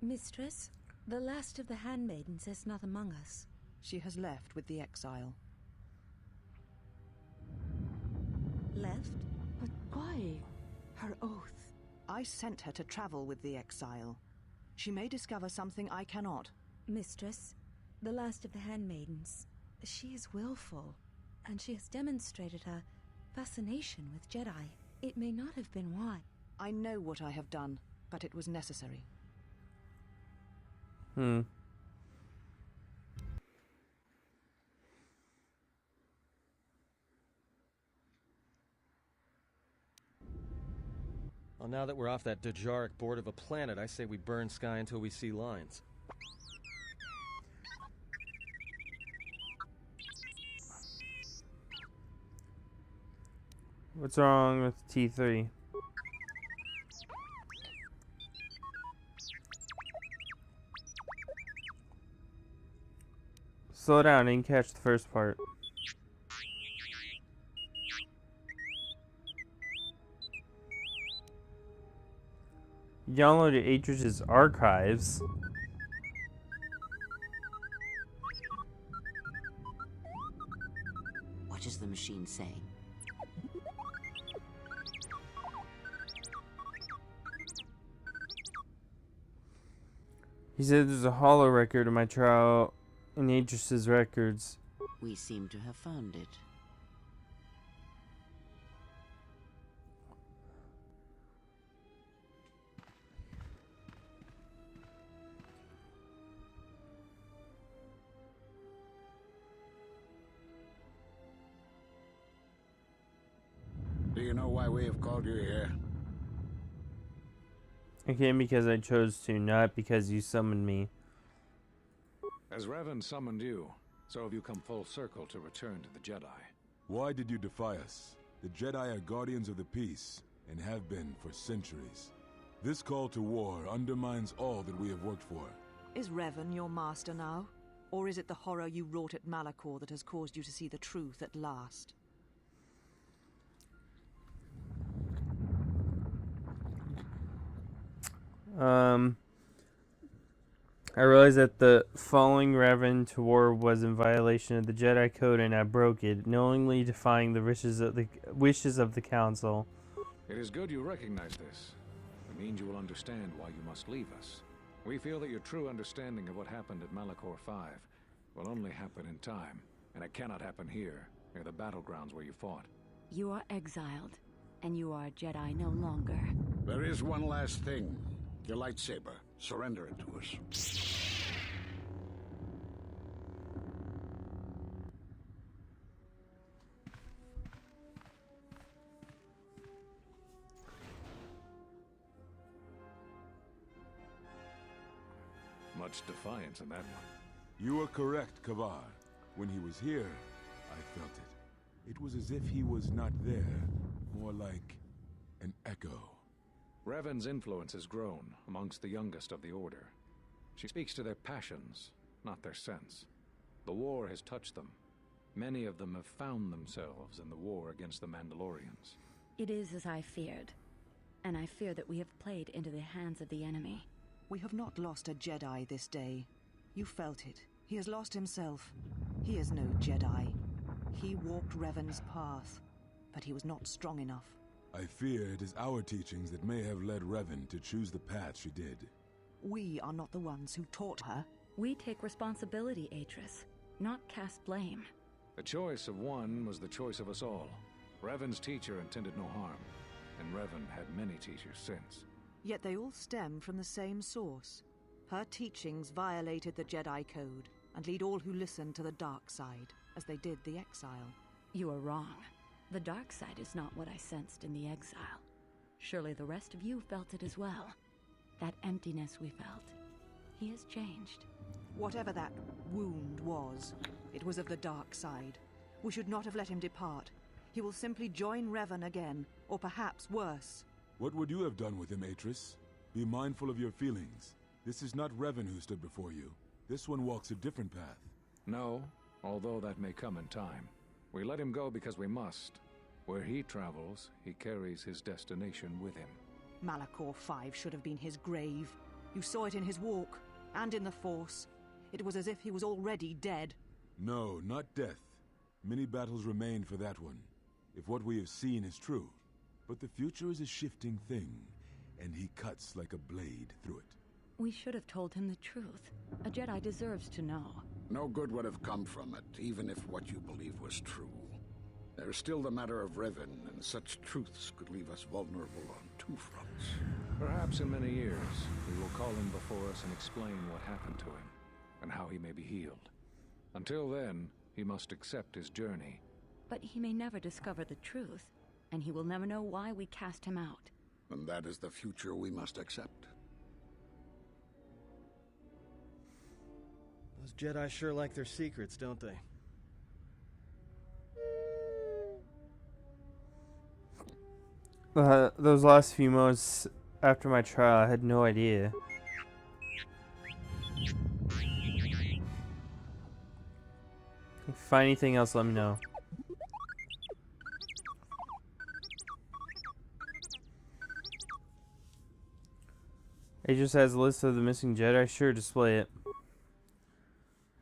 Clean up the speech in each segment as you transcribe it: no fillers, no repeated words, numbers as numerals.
Mistress, the last of the handmaidens is not among us. She has left with the exile. Left? But why? Her oath. I sent her to travel with the exile. She may discover something I cannot. Mistress, the last of the handmaidens, she is willful, and she has demonstrated a fascination with Jedi. It may not have been why. I know what I have done, but it was necessary. Well, now that we're off that Dejaric board of a planet, I say we burn sky until we see lines. What's wrong with T3? Slow down, I didn't catch the first part. You downloaded Atrish's archives. What is the machine saying? He said there's a holo record of my trial in Atrish's records. We seem to have found it. Do you know why we have called you here? I came because I chose to, not because you summoned me. As Revan summoned you, so have you come full circle to return to the Jedi. Why did you defy us? The Jedi are guardians of the peace, and have been for centuries. This call to war undermines all that we have worked for. Is Revan your master now? Or is it the horror you wrought at Malachor that has caused you to see the truth at last? I realized that the following Revan to war was in violation of the Jedi Code, and I broke it, knowingly defying the wishes of the Council. It is good you recognize this. It means you will understand why you must leave us. We feel that your true understanding of what happened at Malachor 5 will only happen in time, and it cannot happen here, near the battlegrounds where you fought. You are exiled, and you are a Jedi no longer. There is one last thing. Your lightsaber. Surrender it to us. Much defiance in that one. You are correct, Kavar. When he was here, I felt it. It was as if he was not there, more like an echo. Revan's influence has grown amongst the youngest of the Order. She speaks to their passions, not their sense. The war has touched them. Many of them have found themselves in the war against the Mandalorians. It is as I feared, and I fear that we have played into the hands of the enemy. We have not lost a Jedi this day. You felt it. He has lost himself. He is no Jedi. He walked Revan's path, but he was not strong enough. I fear it is our teachings that may have led Revan to choose the path she did. We are not the ones who taught her. We take responsibility, Atris, not cast blame. The choice of one was the choice of us all. Revan's teacher intended no harm, and Revan had many teachers since. Yet they all stem from the same source. Her teachings violated the Jedi Code, and lead all who listen to the dark side, as they did the exile. You are wrong. The dark side is not what I sensed in the exile. Surely the rest of you felt it as well. That emptiness we felt. He has changed. Whatever that wound was, it was of the dark side. We should not have let him depart. He will simply join Revan again, or perhaps worse. What would you have done with him, Atris? Be mindful of your feelings. This is not Revan who stood before you. This one walks a different path. No, although that may come in time. We let him go because we must. Where he travels, he carries his destination with him. Malachor 5 should have been his grave. You saw it in his walk, and in the Force. It was as if he was already dead. No, not death. Many battles remain for that one, if what we have seen is true. But the future is a shifting thing, and he cuts like a blade through it. We should have told him the truth. A Jedi deserves to know. No good would have come from it, even if what you believe was true. There's still the matter of Revan, and such truths could leave us vulnerable on two fronts. Perhaps in many years, we will call him before us and explain what happened to him, and how he may be healed. Until then, he must accept his journey. But he may never discover the truth, and he will never know why we cast him out. And that is the future we must accept. Those Jedi sure like their secrets, don't they? Those last few months after my trial, I had no idea. If you find anything else, let me know. It just has a list of the missing Jedi. Sure, display it.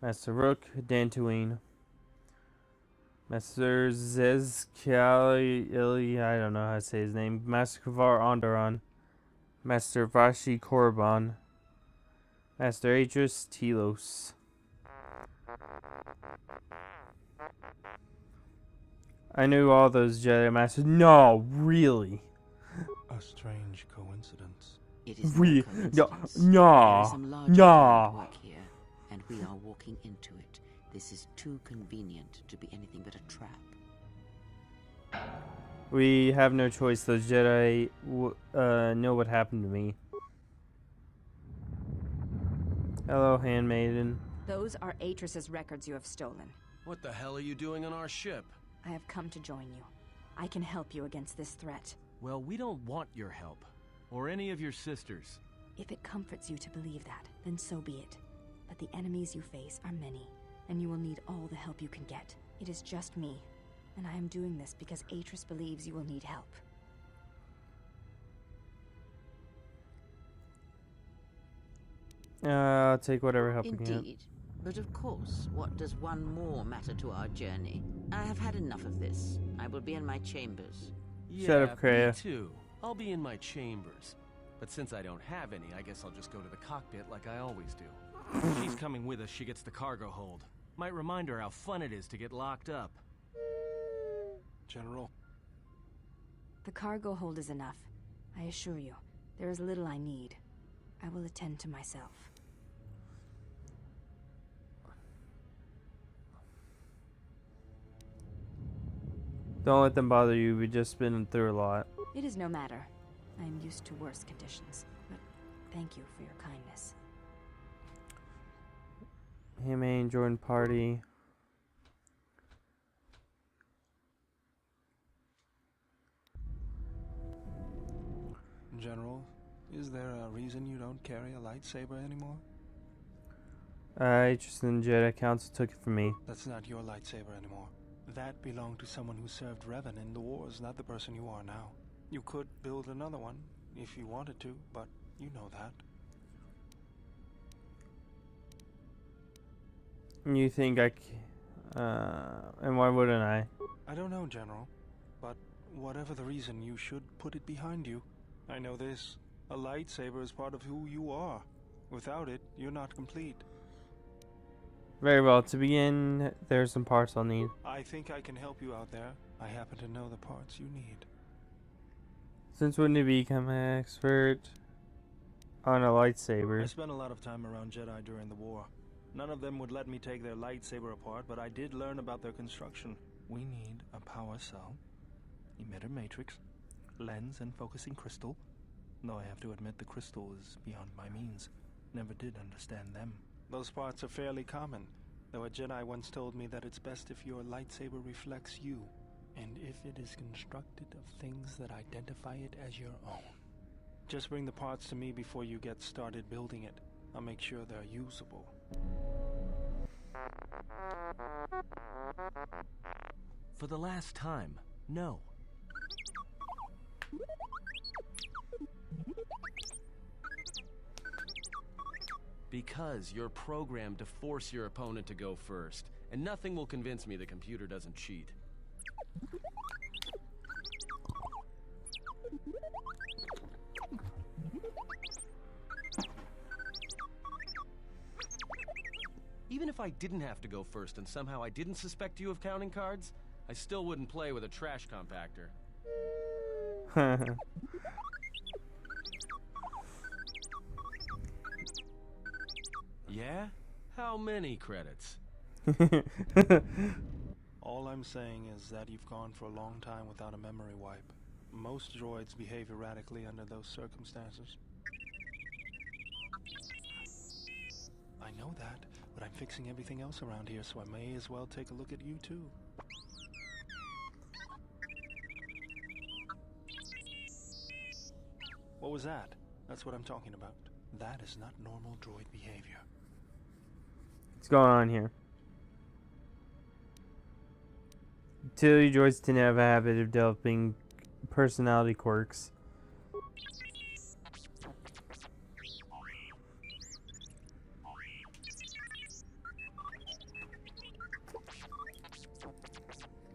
Master Rook, Dantooine. Master Zezcali, I don't know how to say his name. Master Kavar Onderon. Master Vashi Korriban. Master Atris Telos. I knew all those Jedi Masters. No, really? A strange coincidence. It is no coincidence. There is some larger plan at work here, and we are walking into it. This is too convenient to be anything but a trap. We have no choice. Those Jedi know what happened to me. Hello, handmaiden. Those are Atris's records you have stolen. What the hell are you doing on our ship? I have come to join you. I can help you against this threat. Well, we don't want your help. Or any of your sisters. If it comforts you to believe that, then so be it. But the enemies you face are many, and you will need all the help you can get. It is just me, and I am doing this because Atris believes you will need help. I'll take whatever help I can get. Indeed. But of course, what does one more matter to our journey? I have had enough of this. I will be in my chambers. Shut up, Kreia. Me too. I'll be in my chambers. But since I don't have any, I guess I'll just go to the cockpit like I always do. If she's coming with us, she gets the cargo hold. Might remind her how fun it is to get locked up. General. The cargo hold is enough. I assure you, there is little I need. I will attend to myself. Don't let them bother you. We've just been through a lot. It is no matter. I am used to worse conditions, but thank you for your kindness. Handmaiden join party. General, is there a reason you don't carry a lightsaber anymore? Just the Jedi Council took it from me. That's not your lightsaber anymore. That belonged to someone who served Revan in the wars, not the person you are now. You could build another one, if you wanted to, but you know that. You think I and why wouldn't I? I don't know, General, but whatever the reason, you should put it behind you. I know this. A lightsaber is part of who you are. Without it, you're not complete. Very well. To begin, there's some parts I'll need. I think I can help you out there. I happen to know the parts you need. Since when did you become an expert on a lightsaber? I spent a lot of time around Jedi during the war. None of them would let me take their lightsaber apart, but I did learn about their construction. We need a power cell, emitter matrix, lens and focusing crystal. Though I have to admit the crystal is beyond my means. Never did understand them. Those parts are fairly common, though a Jedi once told me that it's best if your lightsaber reflects you, and if it is constructed of things that identify it as your own. Just bring the parts to me before you get started building it. I'll make sure they're usable. For the last time, no. Because you're programmed to force your opponent to go first, and nothing will convince me the computer doesn't cheat. Even if I didn't have to go first and somehow I didn't suspect you of counting cards, I still wouldn't play with a trash compactor. Yeah? How many credits? All I'm saying is that you've gone for a long time without a memory wipe. Most droids behave erratically under those circumstances. I know that, but I'm fixing everything else around here, so I may as well take a look at you too. What was that? That's what I'm talking about. That is not normal droid behavior. What's going on here? Utility droids tend to have a habit of developing personality quirks.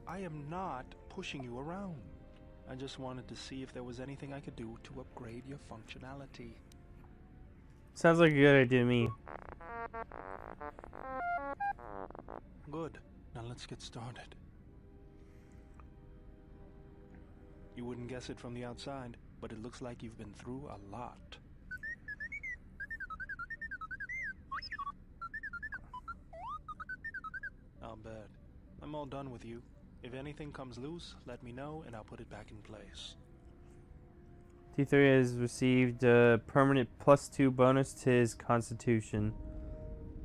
I am not pushing you around. I just wanted to see if there was anything I could do to upgrade your functionality. Sounds like a good idea to me. Good. Now let's get started. You wouldn't guess it from the outside, but it looks like you've been through a lot. I'll bet. I'm all done with you. If anything comes loose, let me know and I'll put it back in place. T3 has received a permanent +2 bonus to his constitution.